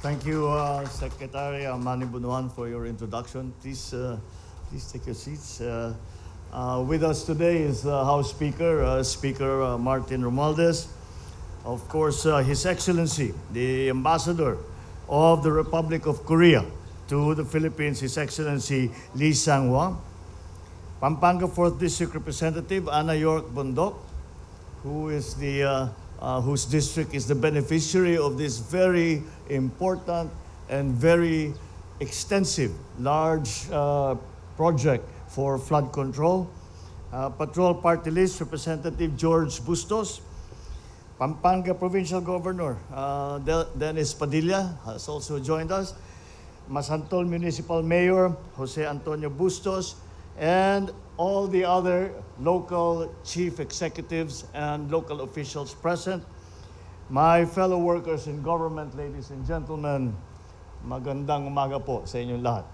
Thank you, Secretary Manny Bunuan, for your introduction. Please take your seats. With us today is House Speaker, Speaker Martin Romualdez. Of course, His Excellency, the Ambassador of the Republic of Korea to the Philippines, His Excellency Lee Sang-hwa. Pampanga 4th District Representative Ana York Bondok, who is whose district is the beneficiary of this very important and very extensive, large project for flood control. Patrol Party List Representative George Bustos. Pampanga Provincial Governor Dennis Padilla has also joined us. Masantol Municipal Mayor Jose Antonio Bustos, and all the other local chief executives and local officials present. My fellow workers in government, ladies and gentlemen, magandang umaga po sa inyong lahat.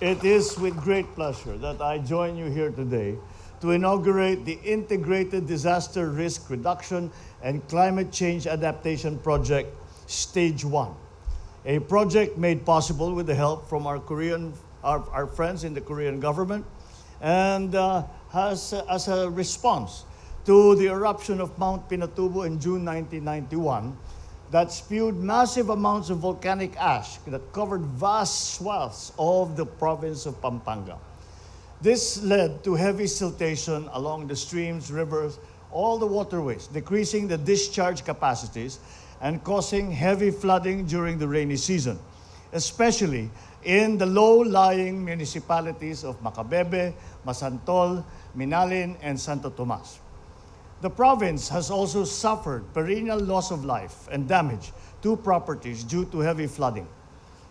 It is with great pleasure that I join you here today to inaugurate the Integrated Disaster Risk Reduction and Climate Change Adaptation Project, Stage 1, a project made possible with the help from our friends in the Korean government, and as a response to the eruption of Mount Pinatubo in June 1991 that spewed massive amounts of volcanic ash that covered vast swaths of the province of Pampanga. This led to heavy siltation along the streams, rivers, all the waterways, decreasing the discharge capacities and causing heavy flooding during the rainy season, especially in the low-lying municipalities of Macabebe, Masantol, Minalin, and Tomas. The province has also suffered perennial loss of life and damage to properties due to heavy flooding.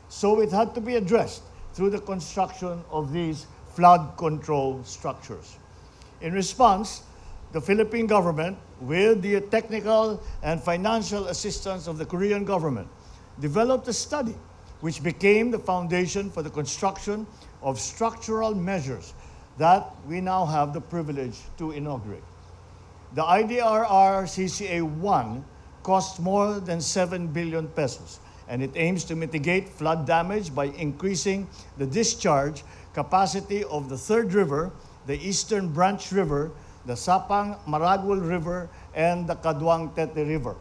So it had to be addressed through the construction of these flood control structures. In response, the Philippine government, with the technical and financial assistance of the Korean government, developed a study which became the foundation for the construction of structural measures that we now have the privilege to inaugurate. The IDRR-CCA 1 costs more than 7 billion pesos, and it aims to mitigate flood damage by increasing the discharge capacity of the Third River, the Eastern Branch River, the Sapang-Maragol River, and the Caduang-Tete River.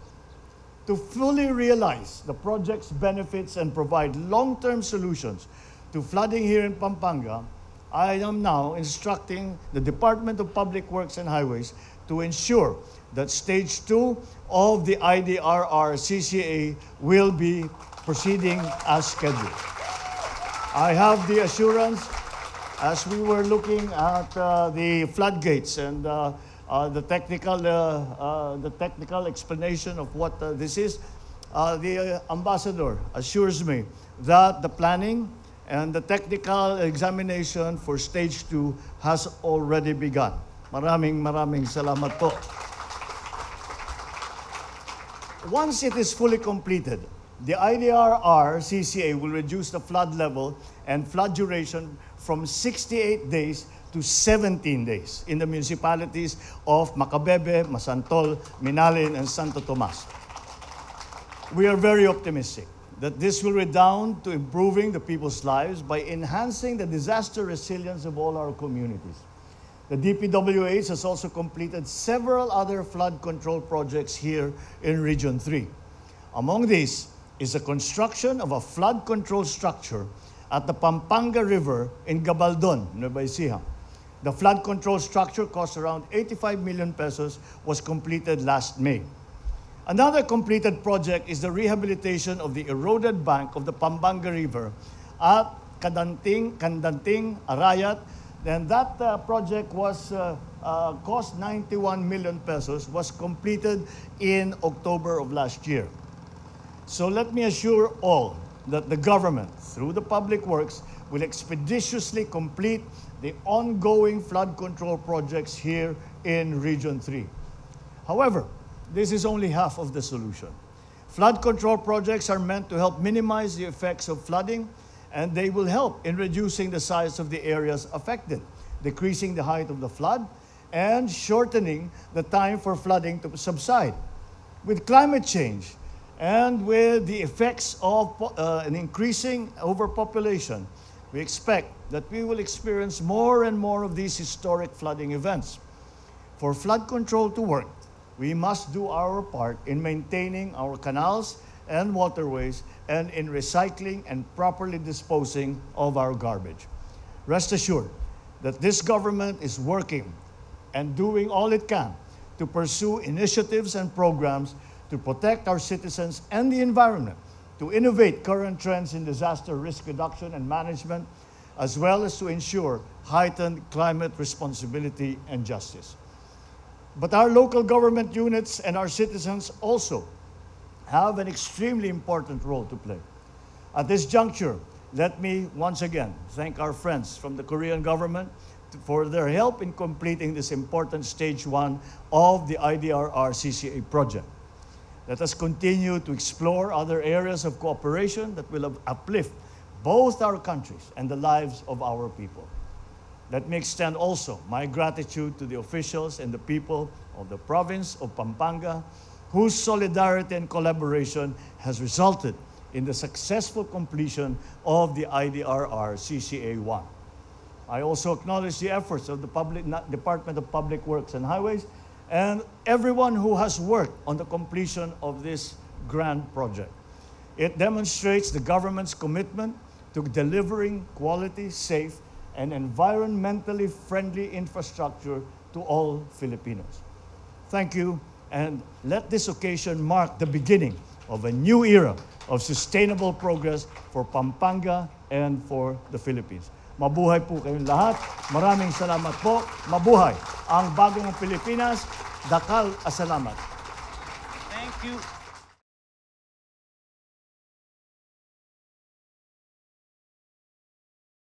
To fully realize the project's benefits and provide long-term solutions to flooding here in Pampanga, I am now instructing the Department of Public Works and Highways to ensure that Stage 2 of the IDRR-CCA will be proceeding as scheduled. I have the assurance, as we were looking at the floodgates and the technical explanation of what this is, the ambassador assures me that the planning and the technical examination for Stage 2 has already begun. Maraming salamat po. Once it is fully completed, the IDRR-CCA will reduce the flood level and flood duration from 68 days to 17 days in the municipalities of Macabebe, Masantol, Minalin, and Santo Tomas. We are very optimistic that this will redound to improving the people's lives by enhancing the disaster resilience of all our communities. The DPWH has also completed several other flood control projects here in Region 3. Among these is the construction of a flood control structure at the Pampanga River in Gabaldon, Nueva Ecija. The flood control structure cost around 85 million pesos, was completed last May. Another completed project is the rehabilitation of the eroded bank of the Pampanga River at Kandanting, Arayat, and that project was cost 91 million pesos, was completed in October of last year. So let me assure all that the government, through the Public Works, will expeditiously complete the ongoing flood control projects here in Region 3. However, this is only half of the solution. Flood control projects are meant to help minimize the effects of flooding, and they will help in reducing the size of the areas affected, decreasing the height of the flood, and shortening the time for flooding to subside. With climate change And with the effects of an increasing overpopulation, we expect that we will experience more and more of these historic flooding events. For flood control to work, we must do our part in maintaining our canals and waterways and in recycling and properly disposing of our garbage. Rest assured that this government is working and doing all it can to pursue initiatives and programs to protect our citizens and the environment, to innovate current trends in disaster risk reduction and management, as well as to ensure heightened climate responsibility and justice. But our local government units and our citizens also have an extremely important role to play. At this juncture, let me once again thank our friends from the Korean government for their help in completing this important stage 1 of the IDRR-CCA project. Let us continue to explore other areas of cooperation that will uplift both our countries and the lives of our people. Let me extend also my gratitude to the officials and the people of the province of Pampanga, whose solidarity and collaboration has resulted in the successful completion of the IDRR-CCA-1. I also acknowledge the efforts of the Department of Public Works and Highways and everyone who has worked on the completion of this grand project. It demonstrates the government's commitment to delivering quality, safe, and environmentally friendly infrastructure to all Filipinos. Thank you, and let this occasion mark the beginning of a new era of sustainable progress for Pampanga and for the Philippines. Mabuhay po kayong lahat. Maraming salamat po. Mabuhay ang bagong Pilipinas. Dakal asalamat. Thank you.